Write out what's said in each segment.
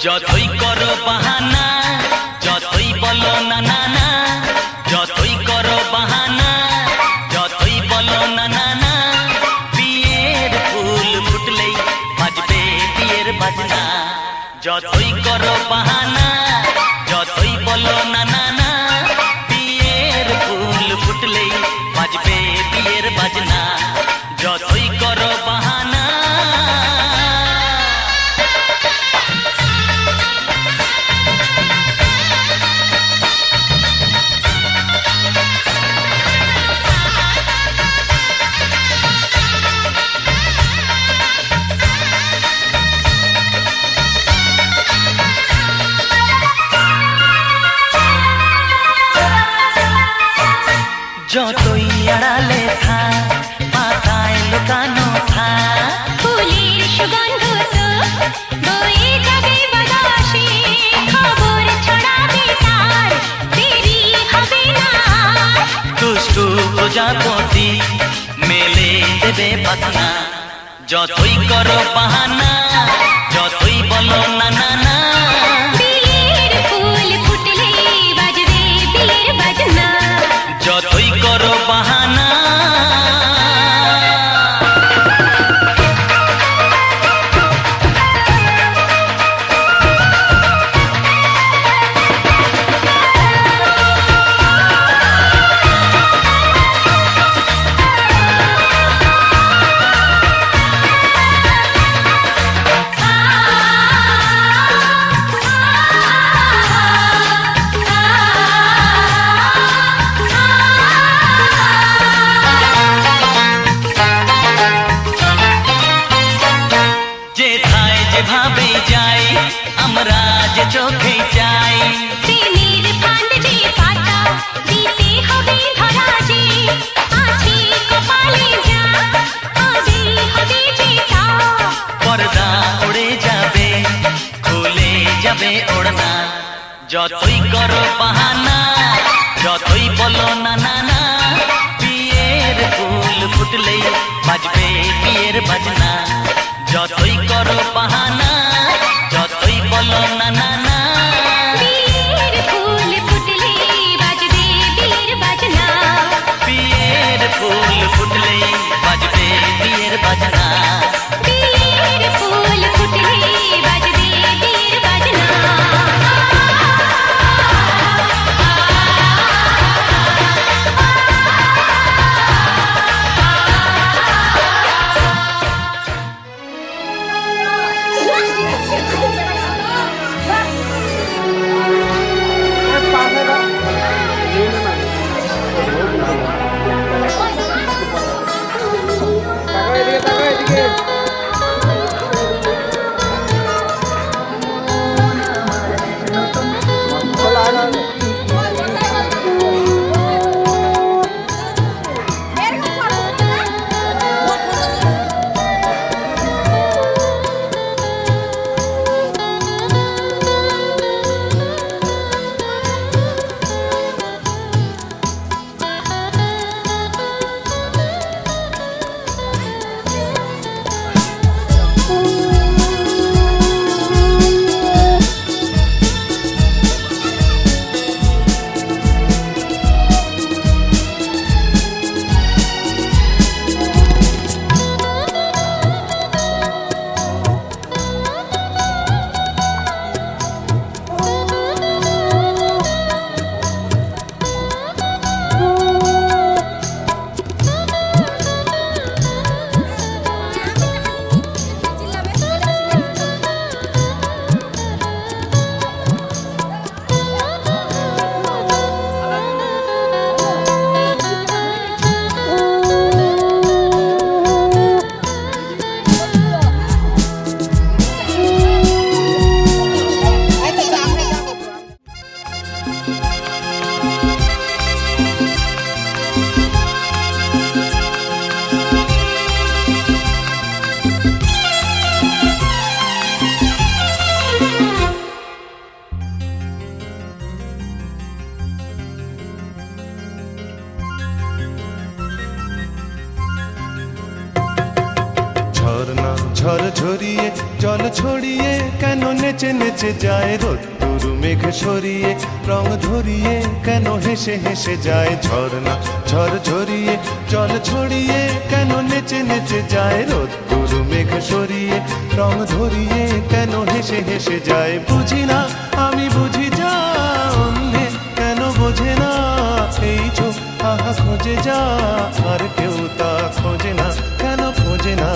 যতই করো বাহানা যতই বলো না না না, যতই করো বাহানা যতই বলো না না না, বিয়ের ফুল ফুটলেই বাজবে বিয়ের বাজনা। যতই করো বাহানা যতই বলো না না না, বিয়ের ফুল ফুটলেই বাজবে বিয়ের বাজনা। যতই করো বাহানা যতই আড়ালে থাক পাতায় লুকানো থাক, ফুলের সুগন্ধ তো বয়ে যাবে বাতাসে, খবর ছড়াবে তার দেরি হবে না। দুষ্টু প্রজাপতি মেলে দেবে পাখনা। যতই করো বাহানা যতই বলো না না না, বিয়ের ফুল ফুটলে বাজবে বিয়ের বাজনা। যতই করো বাহানা যেভাবে যাই আমরা যে চোখে যাই, প্রেমের ফান্ড যে পাতা দিতে হবে ধরা যে, আছে কপালে যা আগে হবে যেটা। পর্দা উড়ে যাবে খুলে যাবে ওড়না। যতই করো বাহানা যতই বলো না না না, বিয়ের ফুল ফুটলেই বাজবে বিয়ের বাজনা। যতই করো বাহানা যতই বলো না না না, বিয়ের ফুল ফুটলে বাজবে বিয়ের বাজনা। বিয়ের ফুল ফুটলেই বাজবে বিয়ের বাজনা। বিয়ের ফুল ফুটলে বাজবে বিয়ের বাজনা। টাকা ঝর্ণা ঝড় ঝরিয়ে জল ছড়িয়ে কেন নেচে নেচে যায় রোদ্দুর মেঘ সরিয়ে রং ধরিয়ে কেন হেসে হেসে যায় ঝর্ণা ঝড় ঝরিয়ে জল ছড়িয়ে কেন নেচে নেচে যায় রোদ্দুর মেঘ সরিয়ে রং ধরিয়ে কেন হেসে হেসে যায় বুঝি না আমি বুঝি যা অন্যে কেন বোঝে না এই চোখ আহা খোঁজে যা আর কেউ তা খোঁজে না কেন খোঁজে না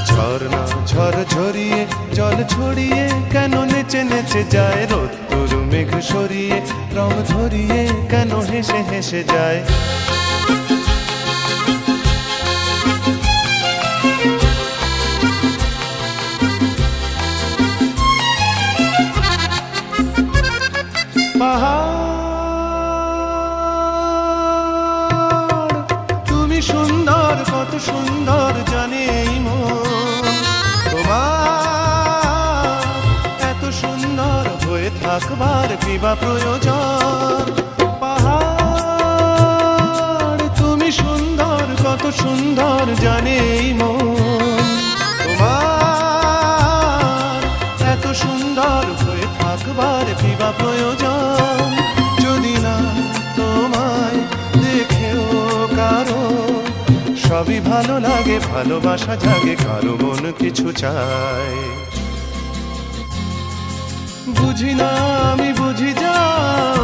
ঝর্ণা ঝড় ঝরিয়ে জল ছড়িয়ে কেন নেচে নেচে যায় রোদ্দুর মেঘ সরিয়ে রং ধরিয়ে কেন হেসে হেসে যায় পাহাড় তুমি সুন্দর কত সুন্দর জানে এই মন তোমার এত সুন্দর হয়ে থাকবার কিবা প্রয়োজন পাহাড় তুমি সুন্দর কত সুন্দর জানে এই মন তোমার এত সুন্দর হয়ে থাকবার কিবা প্রয়োজন যদি না তোমায় দেখেও কারো সবই ভালো লাগে ভালোবাসা জাগে কারো মন কিছু চায় বুঝি না আমি বুঝি যা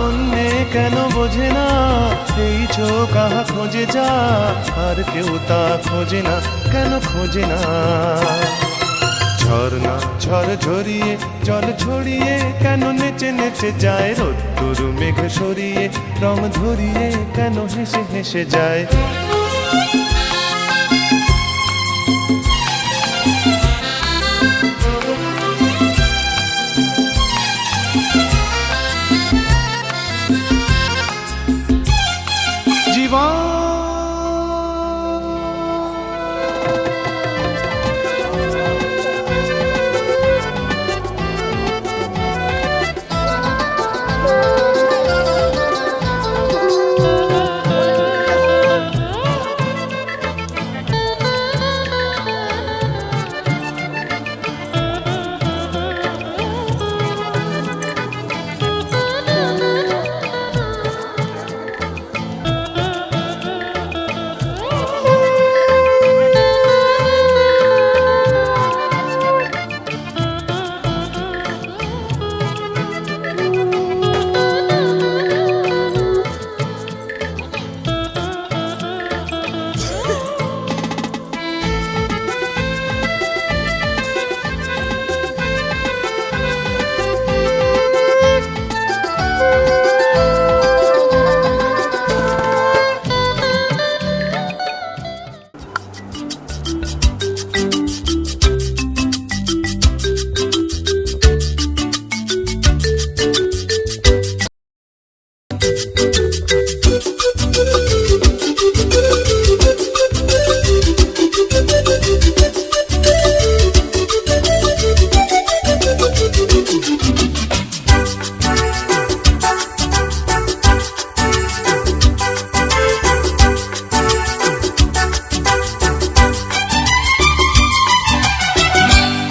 অন্যে কেন বোঝে না এই চোখ আহা খোঁজে যা আর কেউ তা খোঁজে না কেন খোঁজে না ঝর্ণা ঝড় ঝরিয়ে জল ছড়িয়ে কেন নেচে নেচে যায় রোদ্দুর মেঘ সরিয়ে রং ধরিয়ে কেন হেসে হেসে যায় জীবন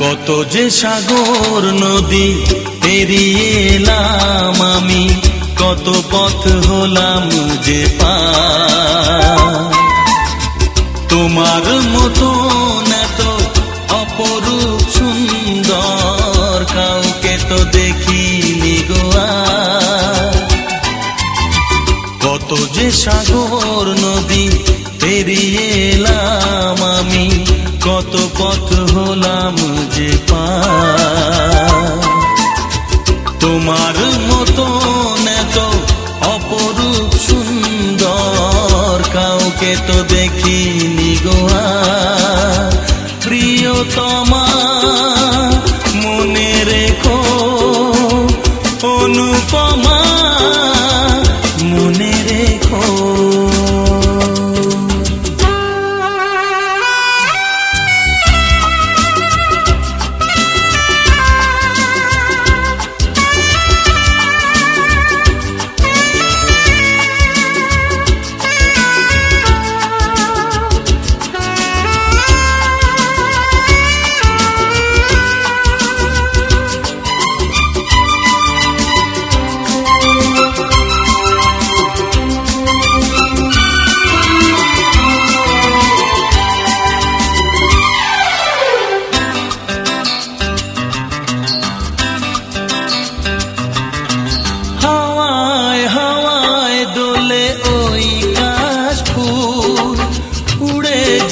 কত যে সাগর নদী পেরিয়ে এলাম আমি কত পথ হলাম যে পার তোমার মতো এত অপরূপ সুন্দর কাউকে তো দেখিনি গো আর। কত যে সাগর নদী পেরিয়ে এলাম আমি কত পথ হলাম যে পার তোমার মতো এত অপরূপ সুন্দর কাউকে তো দেখিনি গো আর। প্রিয়তমা মনে রেখো অনুপমা মনে রেখো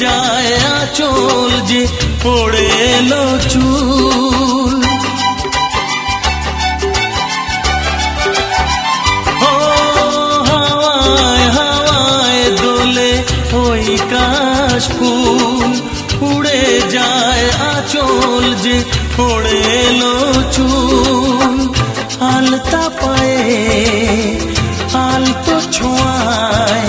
যায় আঁচল যে পড়ে এলো চুল। ও হাওয়ায় হাওয়ায় দোলে ওই কাশফুল, উড়ে যায় আঁচল যে পড়ে এলো চুল। আলতা পায়ে আলতো ছোঁয়ায়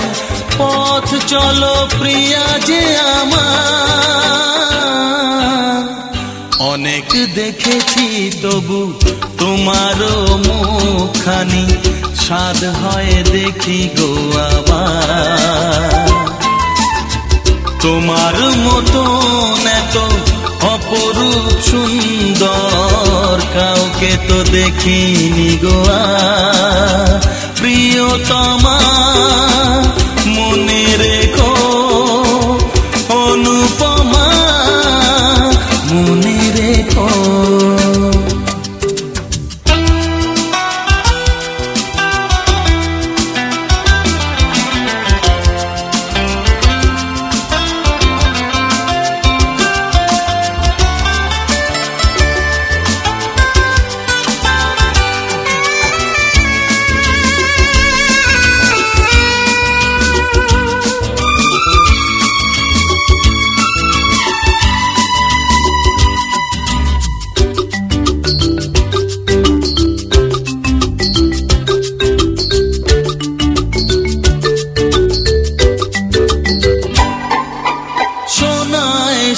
পথ চলো প্রিয়া যে আমার। অনেক দেখেছি তবু তোমারও মুখখানি, স্বাদ হয় দেখি গো আবার। তোমার মতন এত অপরূপ সুন্দর কাউকে তো দেখিনি গো আর। প্রিয়তমা মনে রেখো, অনুপমা মনে রেখো।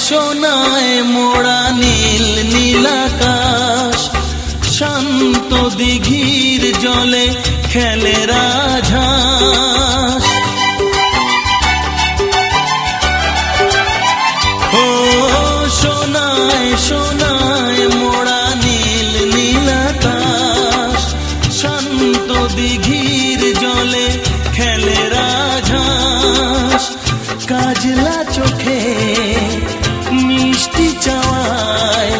সোনায় মোড়া নীল নীলাকাশ, শান্ত দিঘির জলে খেলে রাজহাঁস। ও সোনায় সোনায় মোড়া নীল নীলাকাশ, শান্ত দিঘির জলে খেলে রাজহাঁস। কাজলা চোখে মিষ্টি চাওয়ায়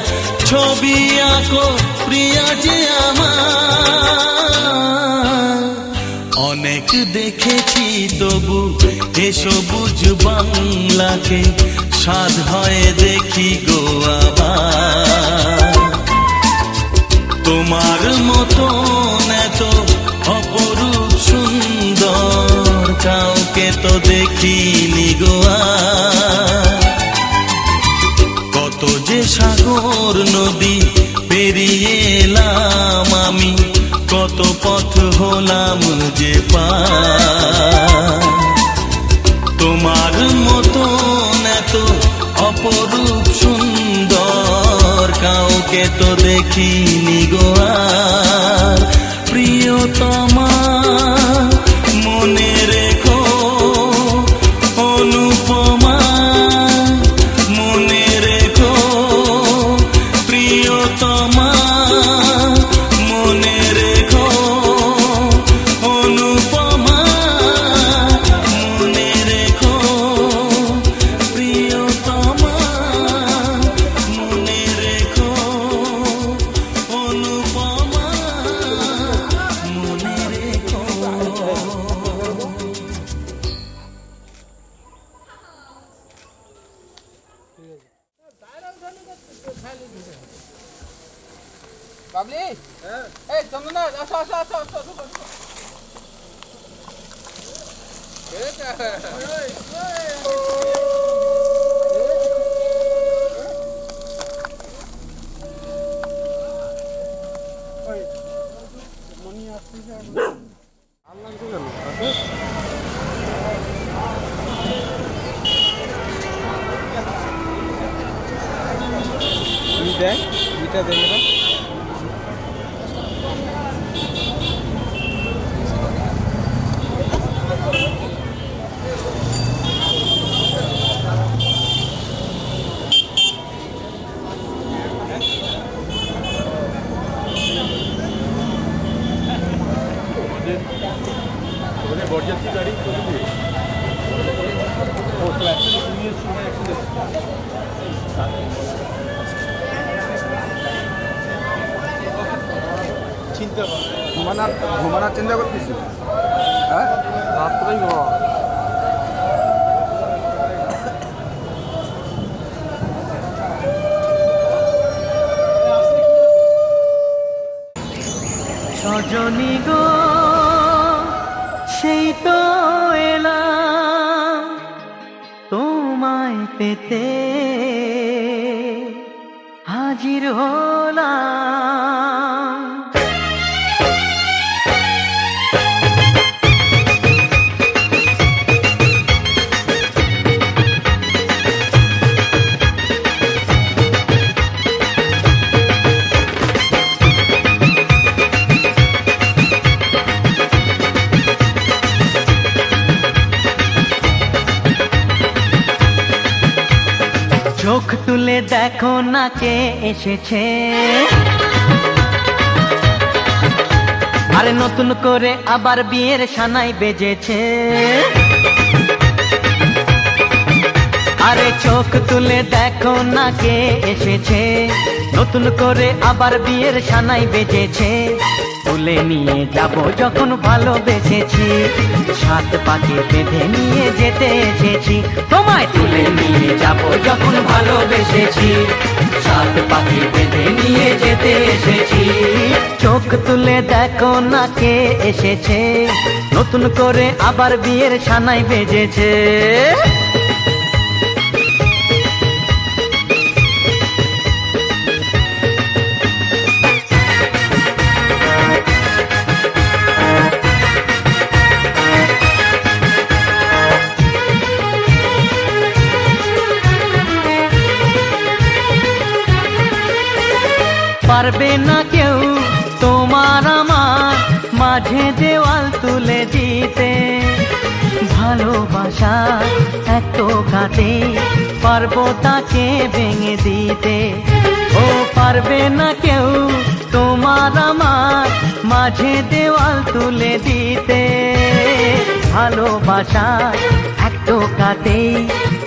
ছবি আঁকো প্রিয়া যে আমার। অনেক দেখেছি তবু এ সবুজ বাংলাকে, স্বাদ হয় দেখি গো আবার। তোমার মতন এত অপরূপ সুন্দর কাউকে তো দেখিনি গো আর। কত যে সাগর নদী পেরিয়ে এলাম আমি, কত পথ হলাম যে পার। তোমার মতন এত অপরূপ সুন্দর কাউকে তো দেখিনি গো আর। প্রিয়তমা মনে রেখো, অনুপমা মনে রেখো। প্রিয়তমা মনে রেখো, অনুপমা মনে রেখো। প্রিয়তমা মনে রেখো, অনুপমা মনে রেখো। বাবলি, এই চন্দনা, আসো আসো আসো আসো আসো। দেখ দুইটা দেখে বরযাত্রী গাড়ি চিন্তা ঘুমানোর চিন্তা করতেছি। হ্যাঁ রাত্রেই ঘুমা আসনি গো সেই তো এলাম তোমায় পেতে হাজির হলাম। চোখ তুলে দেখো না কে এসেছে, আরে নতুন করে আবার বিয়ের সানাই বেজেছে। আরে চোখ তুলে দেখো না কে এসেছে, নতুন করে আবার বিয়ের সানাই বেজেছে। তুলে নিয়ে যাব যখন ভালোবেসেছি, সাত পাকে বেঁধে নিয়ে যেতে এসেছি। তোমায় তুলে নিয়ে যাব যখন ভালোবেসেছি, সাত পাকে বেঁধে নিয়ে যেতে এসেছি। চোখ তুলে দেখো না কে এসেছে, নতুন করে আবার বিয়ের সানাই বেজেছে। পারবে না কেউ তোমার আমার মাঝে দেওয়াল তুলে দিতে, ভালোবাসা এত কাটে পারবো তাকে ভেঙে দিতে। ও পারবে না কেউ তোমার আমার মাঝে দেওয়াল তুলে দিতে, ভালোবাসা এত কাটে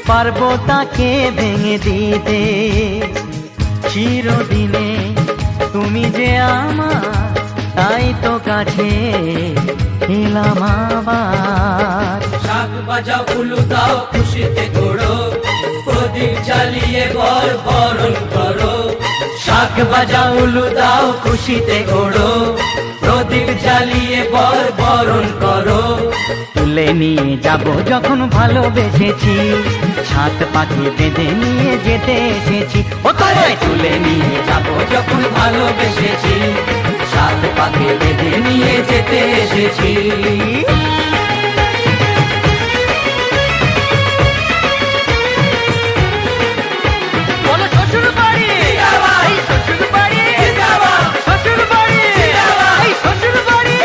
পারবো তাকে ভেঙে দিতে। চিরদিনে তুমি যে আমার, তাই তো কাছে এলাম আবার। শাক বাজাও উলু দাও খুশিতে ঘোড়ো, প্রদীপ জ্বালিয়ে বর বরণ করো। শাক বাজাও উলু দাও খুশিতে ওড়ো, প্রদীপ জ্বালিয়ে বর বরণ করো। তুলে নিয়ে যাব যখন ভালোবেসেছি, সাত পাখি বেঁধে নিয়ে যেতে এসেছি। ও তোমায় তুলে নিয়ে যাব যখন ভালোবেসেছি, সাত পাখি বেঁধে নিয়ে যেতে এসেছি। শ্বশুর বাড়ি শ্বশুর বাড়ি শ্বশুর বাড়ি শ্বশুর বাড়ি।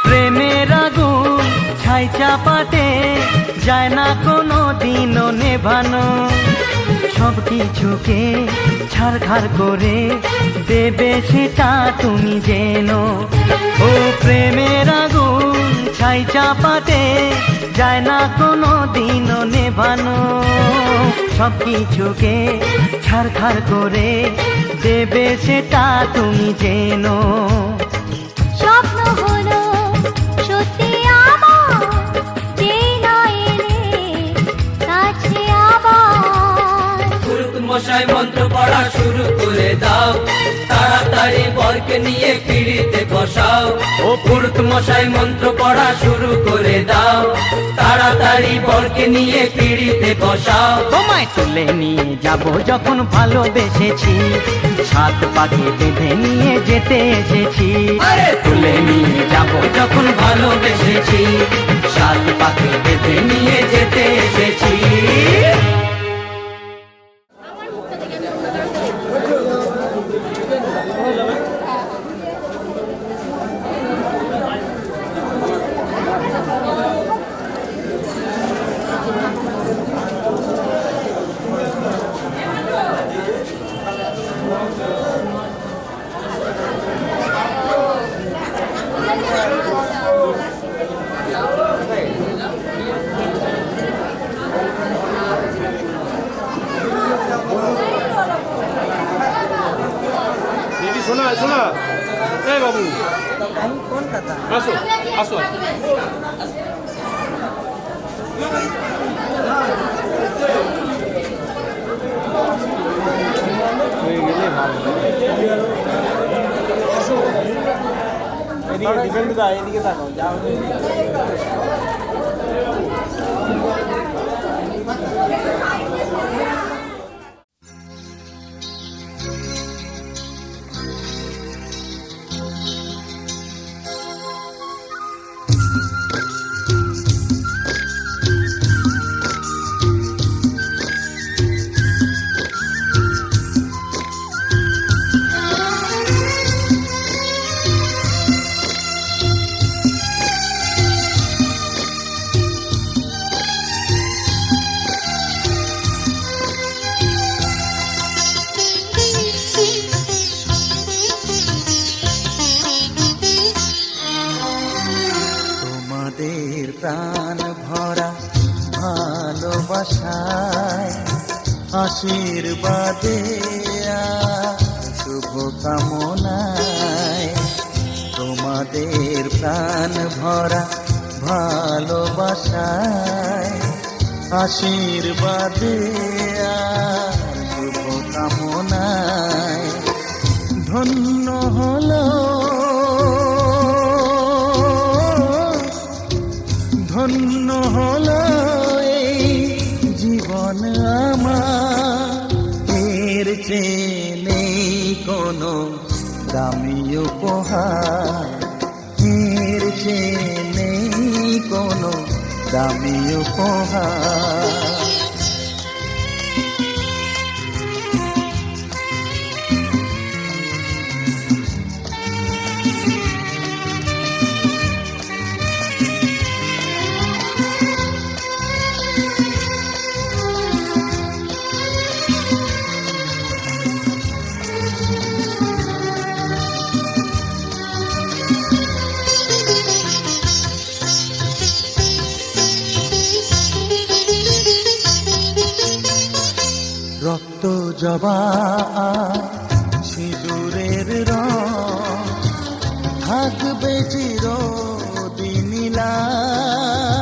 প্রেমের আগুন ছাই চাপাতে যায় না কোনো দিনও নেভানো, সব কিছুকে ছাড়খাড় করে দেবে সেটা তুমি জেনো। ও প্রেমের আগুন ছাই চাপাতে যায় না কোনো দিনও নেভানো, সব কিছুকে ছাড়খাড় করে দেবে সেটা তুমি জেনো। স্বপ্ন হলো সত্যি আমার, যেই না এলে কাছে আবার। পুরুত মশাই মন্ত্র পড়া শুরু করে দাও, তাড়াতাড়ি বরকে নিয়ে পিড়িতে বসাও। ও পুরুত মশাই মন্ত্র পড়া শুরু করে দাও, তাড়াতাড়ি বরকে নিয়ে পিড়িতে বসাও। তোমায় তুলে নিয়ে যাব যখন ভালোবেসেছি, সাত পাখি বেঁধে নিয়ে যেতে এসেছি। আরে তুলে নিয়ে যাব যখন ভালোবেসেছি, সাত পাখি বেঁধে নিয়ে যেতে এসেছি। শোনা শোনা এই বাবু আসো আসো হয়ে গেলে ভালো এদিকে থাকো যাও তোমাদের প্রাণ ভরা ভালোবাসায় আশীর্বাদে শুভ কামনায় তোমাদের প্রাণ ভরা ভালোবাসায় আশীর্বাদে শুভ কামনায় ধন্য হলো ধন্য হলো এই জীবন আমার এর চেয়ে নেই কোনো দামি উপহার এর চেয়ে নেই কোনো দামি উপহার রক্ত জবা সিঁদুরের রং থাকবে চিরদিন লাল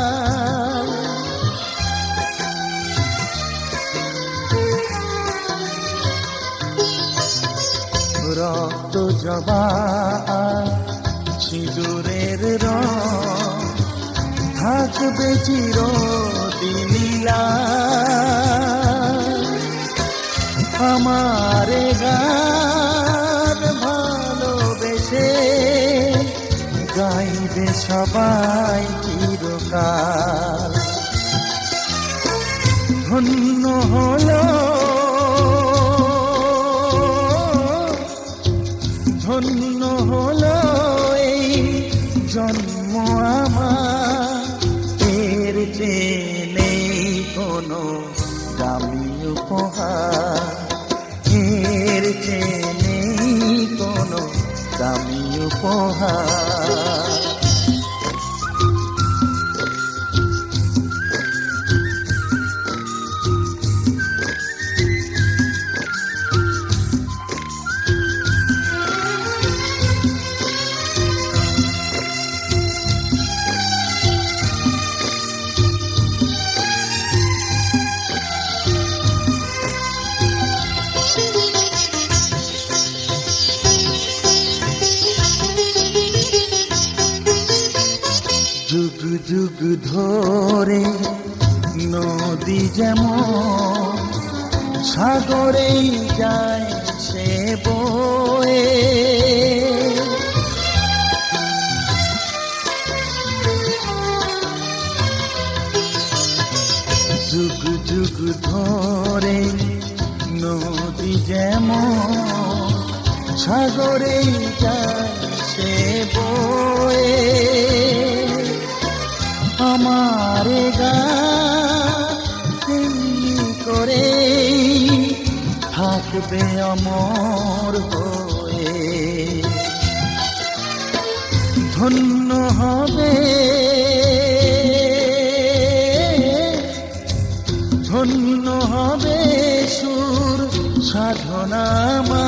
রক্ত জবা সিঁদুরের রং থাকবে চিরদিন লাল আমারে গান ভালোবেসে গাইবে সবাই চিরকাল ধন্য হলো ধন্য হলো এই জন্ম আমার এর চেয়ে নেই কোনো দামি উপহার এর চেয়ে নেই কোনো দামি উপহার যুগ যুগ ধরে নদী যেমন সাগরেই যায় সে বয়ে যুগ যুগ ধরে নদী যেমন সাগরেই যায় সে বয়ে আমার গান করে থাকবে অমর হয়ে ধন্য হবে ধন্য হবে সুর সাধনা মা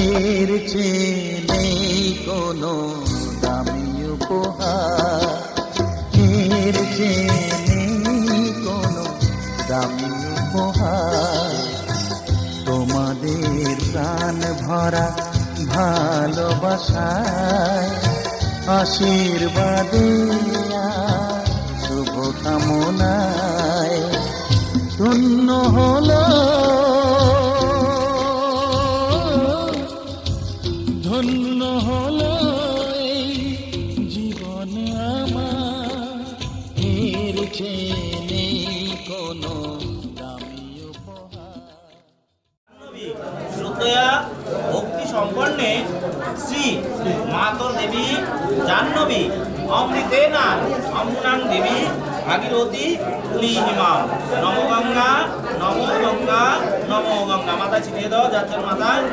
এর চেয়ে নেই কোনো উপহার এর চেয়ে নেই কোনো দামি উপহার তোমাদের প্রাণ ভরা ভালোবাসায় আশীর্বাদে আর শুভ কামনায় ধন্য হলো ধন্য হলো এই জীবন আমার এর চেয়ে নেই কোনো দামি উপহার শ্রদ্ধেয়া ভক্তি সম্পন্নে শ্রী মাতর দেবী জাহ্নবী অমৃতেনা অম্বুনাং দেবী ভাগীরথী কুলিহিমাম নমো গঙ্গা নমো গঙ্গা নমো গঙ্গা মাথায় ছিটিয়ে দাও যাচ্ছেন মাথায়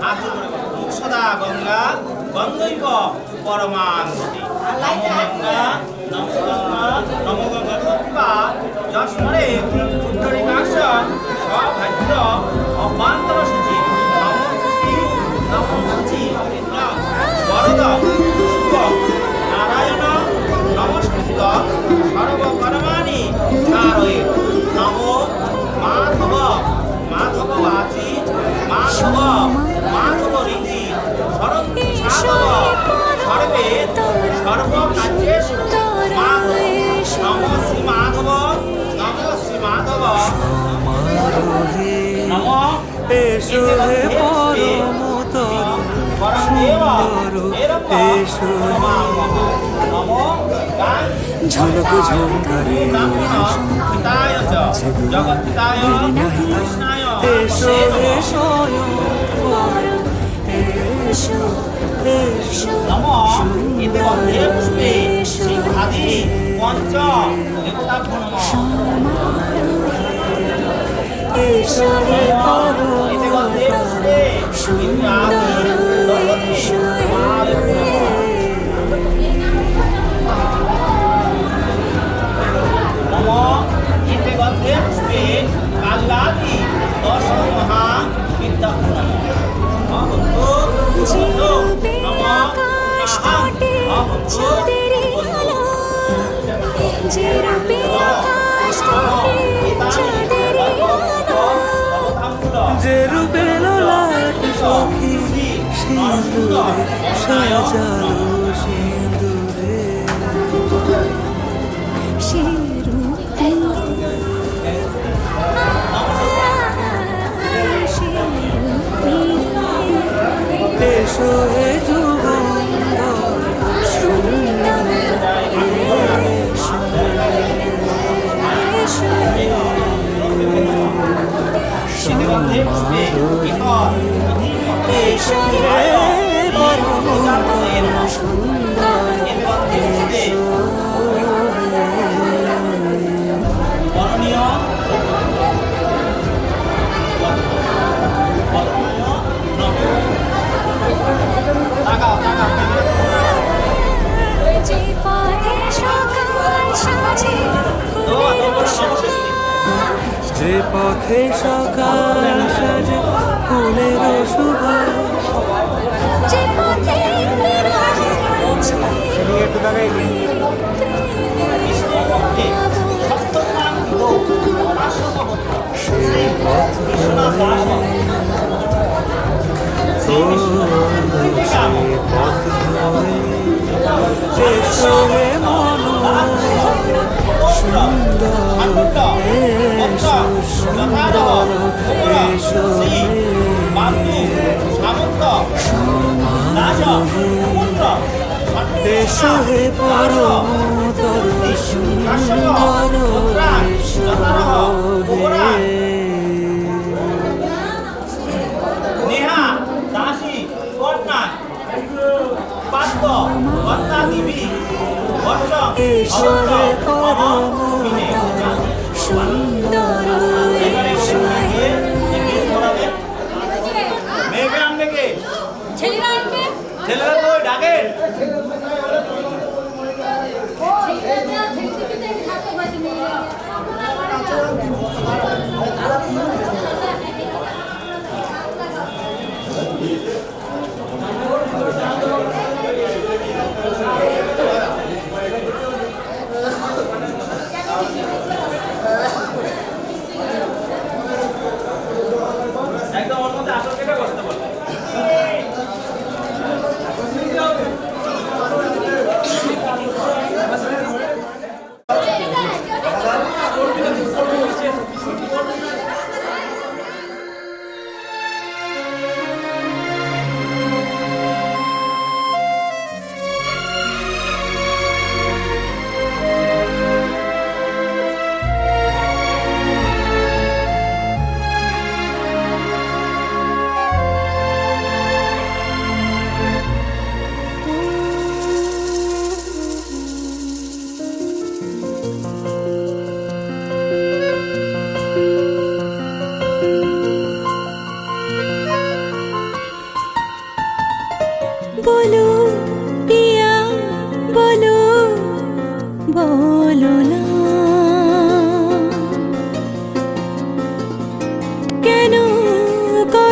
হাত করে মুখ সদা গঙ্গা গঙ্গৈব পরমাঙ্গতি নমো গঙ্গা নমো গঙ্গা নমো গঙ্গা কৃপা যশমরে উত্তরী কাশন সভাগ্য অভ্যন্তর সূচি নমো সূচি বরদ শুভ নারায়ণ নমস্কৃত সর্বকর্মাণি কারয়ে নমো মাধব মাধব বাচি মাধব মাধব রীতি সরন্তি সাধব সর্বে সর্বকার্যেষু মাধব নমো শ্রী মাধব নমো শ্রী মাধব নমো এসো হে পরম ঝলক ঝঙ্কারে এসো হে স্বয়ং নমো এতে গন্ধে পুষ্পে শ্রীঘাদি পঞ্চ দেবতাভ্যো নমঃ এসো হে পরম এতে গন্ধে পুষ্পে শ্রীঘাদি নমো এতে গন্ধে পুষ্পে কাল্লাদি দশ মহা বিদ্যাভ্যো যে রূপে লাট সখী সিঁদুরে সাজালো সিঁদুরে এসো হে যুগন্ধ সুন্দর এসো হে পরম সুন্দর যে পথে সকাল সাজে যে পথে সকাল সাজে ফুলের সুবাস যে পথে সেই পথ এসো হে মন সুন্দর এসো সুন্দর এসো এসো হে পরম সুন্দর এসো হে নেহা দাসী কন্যা পাত্র কন্যা দেবী বর্ষ এসো হে পরম সুন্দর এসো হে মেয়েকে আনবে কে ছেলেরা আনবে ছেলেরা তো ডাকে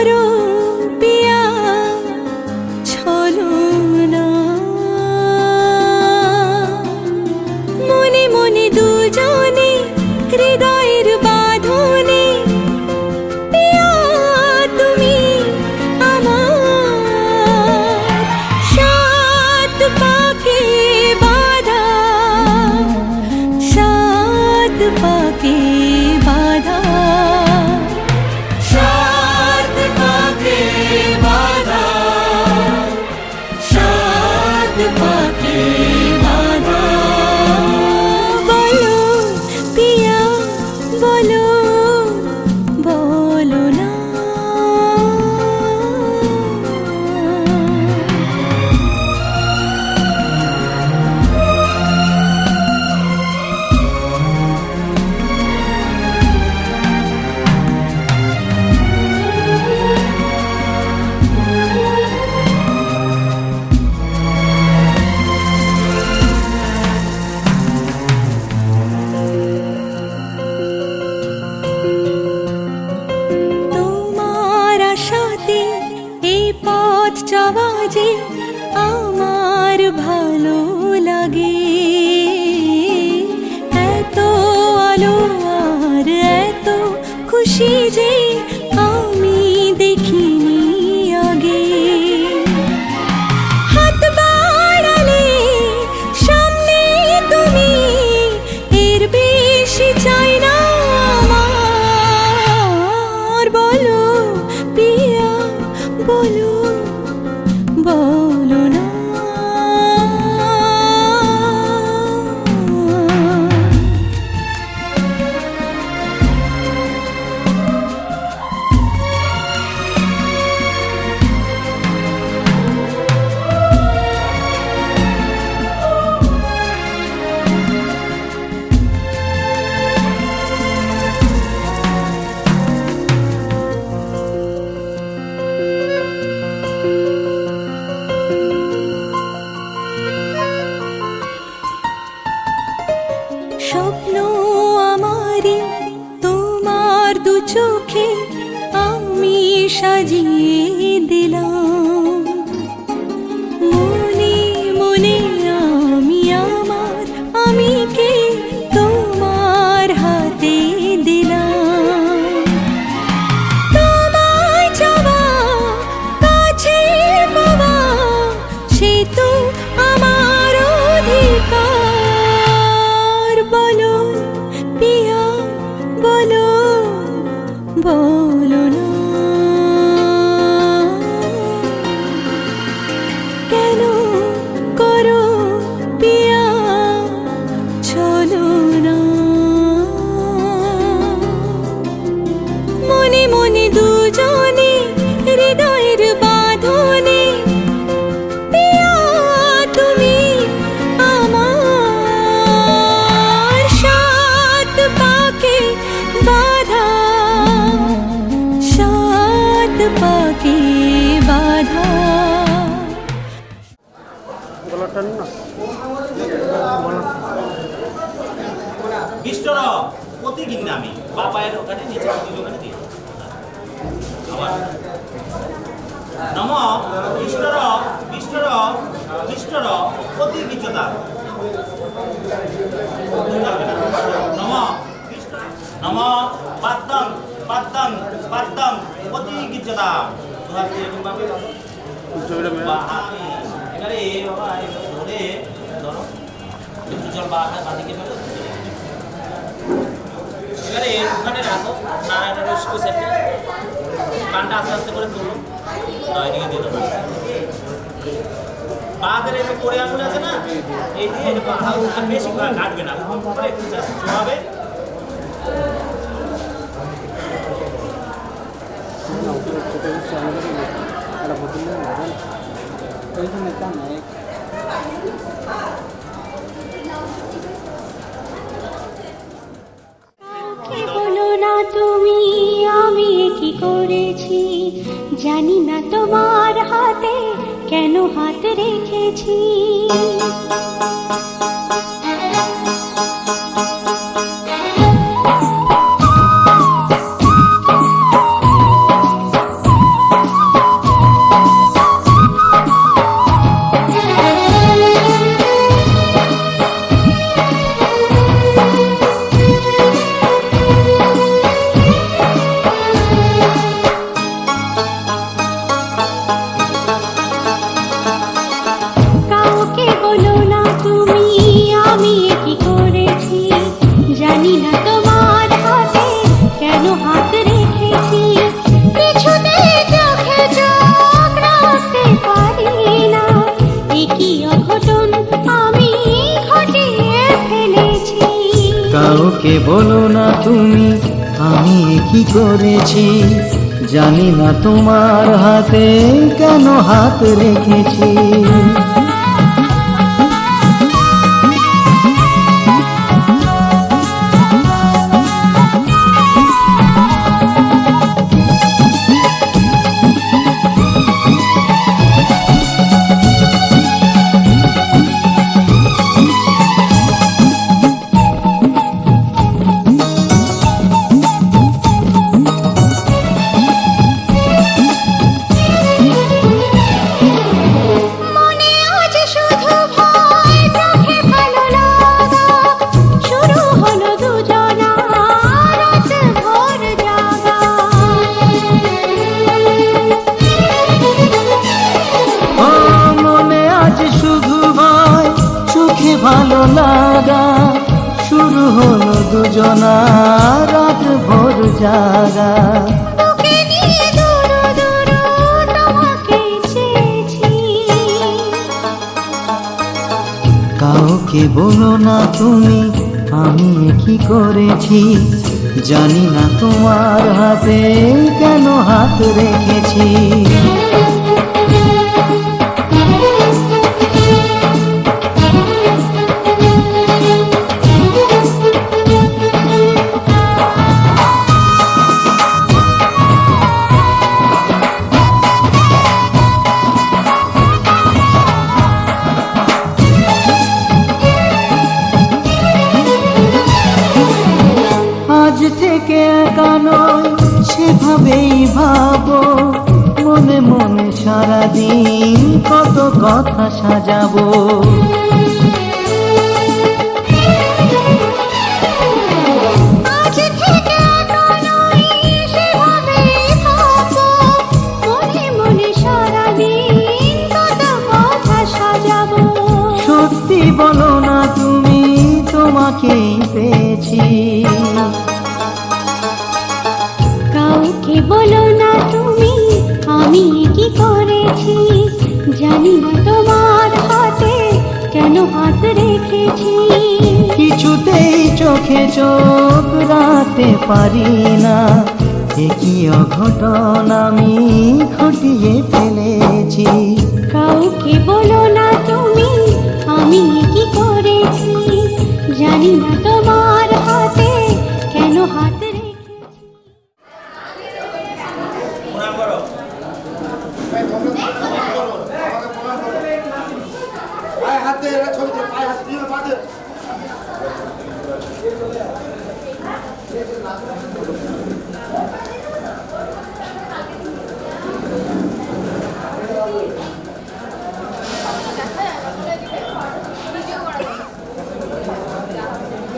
করো পিয়া ছলো না মনে মনে দুজনে হৃদয়ের বাঁধনে পিয়া তুমি আমার সাত পাকে বাঁধা সাত পাকে বাঁধা সাত পাকে বাঁধা সাত পাকে বাঁধা বলো পিয়া বলো বলো না তোমার আশাতে এই পথ চলা যে আমার ভালো লাগে এত আলো আর এত খুশি যে আমি দেখিনি আগে হাত বাড়ালে সামনে তুমি এর বেশি চাই না আমার বলো পিয়া বলো বলো না স্বপ্ন আমারি তোমার দু চোখে আমি সাজিয়ে দিলাম মনে মনে আমি আমার আমিকে তোমার হাতে দিলাম তোমায় চাওয়া কাছে পাওয়া সে তো আমার অধিকার বলো পিয়া বলো বলো না কেন করো পিয়া ছলো না মনে মনে দুজনে হৃদয়ের বাঁধনে পিয়া তুমি আমার সাত পাকে বাঁধা সাত পাকে বাঁধা বিষ্টর প্রতি কিনে আমি বাবায়ের ওখানে নিচে ওখানে দিই নম বিষ্টর বিষ্টর বিষ্টর প্রতি কিচতা নম নম পাদ্দম পাদ্দম পাদ্দম প্রতি কিচতা দুহাত দিয়ে বাবা এবারে বাবা ধরে ধরো একটু জল বাদিকে ফেলো এবারে ওখানে রাখো নারায়ণের ওই সেটটা কানটা আস্তে আস্তে করে তুলো এদিকে দিয়ে দেবো বাদের এই করে আঙুল আছে না এই দিয়ে আর বেশি কাটবে না করে একটু হবে বলো না তুমি আমি কি করেছি জানি না তোমার হাতে কেন হাত রেখেছি কি করেছি, জানি না তোমার হাতে কেন হাত রেখেছি। মনে আজ শুধু ভয়, চোখে ভালো লাগা, শুরু হলো দুজনা রাত ভোর জাগা। ও মনে আজ শুধু ভয়, চোখে ভালো লাগা, শুরু হলো দুজনা রাত ভোর জাগা। তোকে নিয়ে দূর দূর তোমাকে চেয়েছি, কাউকে বলো না তুমি আমি কি করেছি, জানি না তোমার হাতে কেন হাত রেখেছি। আজ থেকে একা নয় সেভাবেই ভাবো, মনে মনে সারাদিন কত কথা সাজাবো। আজ থেকে একা নই সেভাবেই ভাবো, মনে মনে সারাদিন কত কথা সাজাবো। সত্যি বলো না তুমি তোমাকেই পেয়েছি, কাউকে বলো না তুমি আমি কি করেছি, জানি না তোমার হাতে কেন হাত রেখেছি। কিছুতেই চোখে চোখ রাখতে পারি না, একই অঘটন আমি ঘটিয়ে ফেলেছি। কাউকে বলো না তুমি আমি কি করেছি, জানি না তোমার হাতে কেন হাত রেখেছি। প্রণাম করো।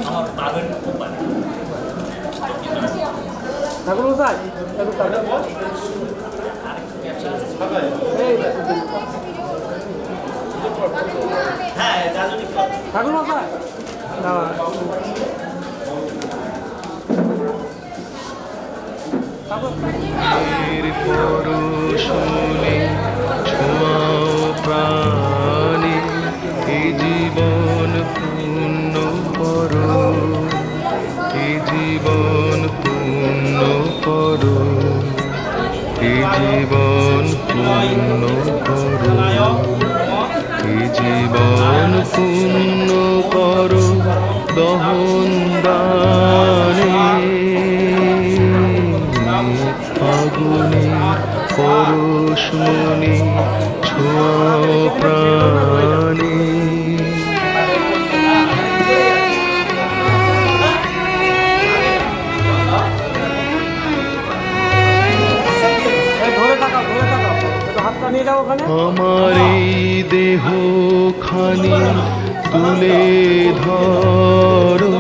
আমার বাগান খুব ভালো। হ্যাঁ রাজনীতি পরশুনে ছোঁয়াও প্রাণে এই জীবন পূর্ণ করো, এই জীবন পূর্ণ করো, এই জীবন পূর্ণ করো, এই জীবন পূর্ণ করো দহন দানে। আগুনে পরশুনে ছোঁয়াও প্রাণে। আমার এই দেহ খানি তুলে ধরো,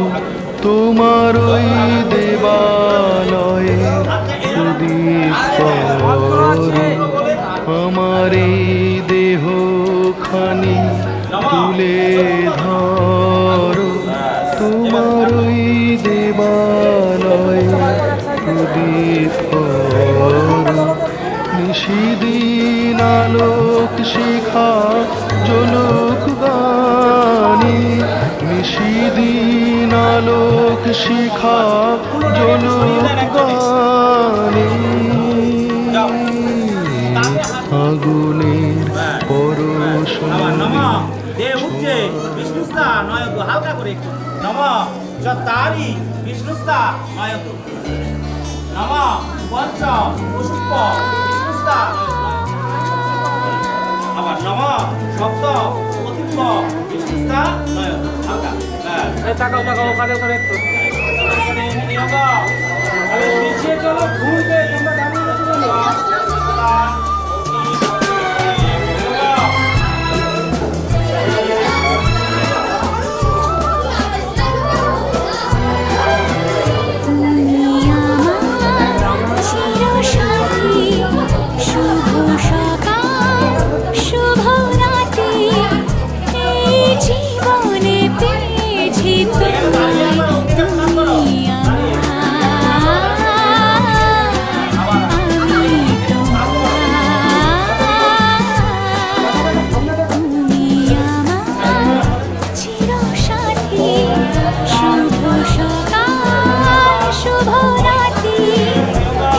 তোমার ওই দেবালয়ে প্রদীপ করো। আমার এই দেহ খানি তুলে ধরো, তোমার ওই দেবালয়ে প্রদীপ করো। নিশিদিন আলোক শিখা জলক গানি, নিশিদিন আলোক শিখা জলক গানি। ফাগুনের পরশ আবার নম দে উঠছে বিষ্ণুস্তা নয়গো হালকা করে একটু নম যতারি বিষ্ণুস্তা নয়গো নম পঞ্চ পুষ্প বিষ্ণুস্তা আবার নম শব্দ অতিম্ব বিষ্ণুস্তা নয়গো হালকা তাকাও তাকাও ওখানে ওখানে একটু পিছিয়ে চলো ঘুরবে তোমরা দাঁড়িয়ে চলো তুমি আমার চিরসাথী, শুভ সকাল শুভ রাত্রি, এই জীবনে পেয়েছি তোমায়, তুমি আমি তুমি আমার চিরসাথী, শুভ সকাল শুভ রাত্রি,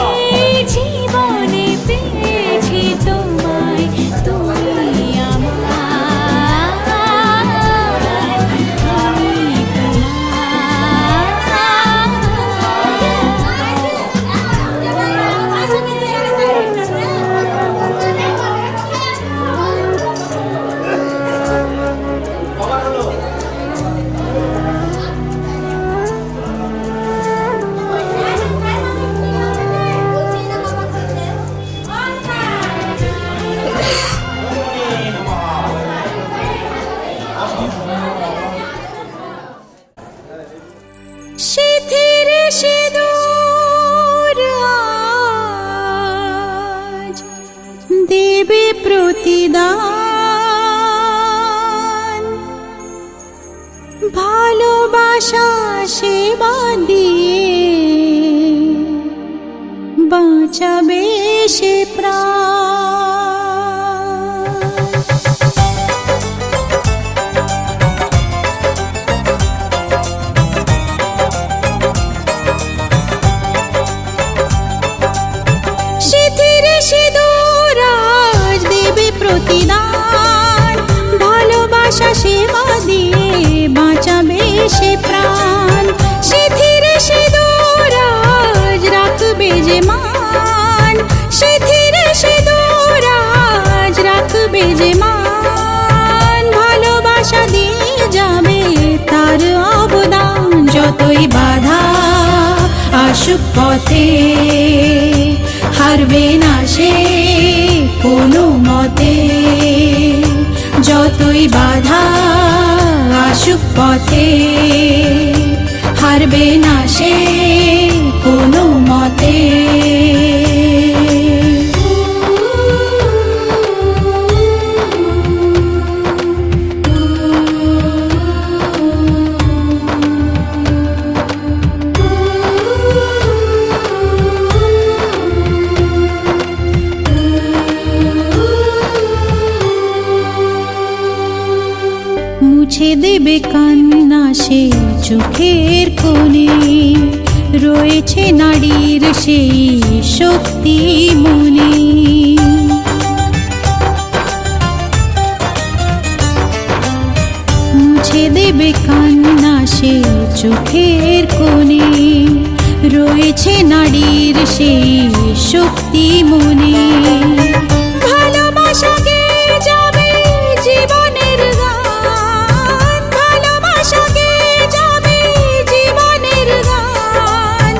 এই জীবনে পেয়েছি তোমায়, তুমি আমার আমি সিথির সিঁদুর আজ দেবে প্রতিদান, ভালোবাসা সেবা দিয়ে বাঁচাবে সে প্রাণ। সিথির সিঁদুর আজ দেবে প্রতিদান, ভালোবাসা সেবা দিয়ে বাঁচাবে সে প্রাণ। সিথির সিঁদুর আজ রাখবে যে মান, সিথির সিঁদুর আজ রাখবে যে মান, ভালোবাসা দিয়ে যাবে তার অবদান। যতই বাধা আসুক পথে, হারবে না সে কোনো মতে, যতই বাধা আসুক পথে, হারবে না সে কোনো মতে। মুছে দেবে কান্না সে চোখের কোণে, রয়েছে নারীর সেই শক্তি মনে। মুছে দেবে কান্না সে চোখের কোণে, রয়েছে নারীর সেই শক্তি মনে। ভালোবাসা গেয়ে যাবে জীবনের গান, ভালোবাসা গেয়ে যাবে জীবনের গান,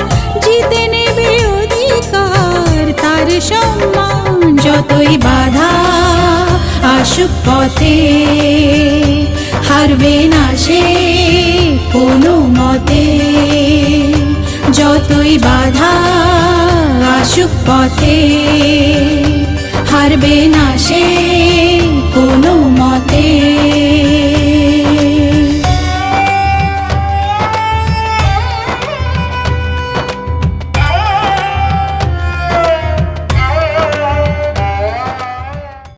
জিতে নেবে অধিকার তার সম্মান। যতই বাধা আসুক পথে, হারবে না সে কোনো মতে, যতই বাধা আসুক পথে, হারবে না সে কোনো মতে।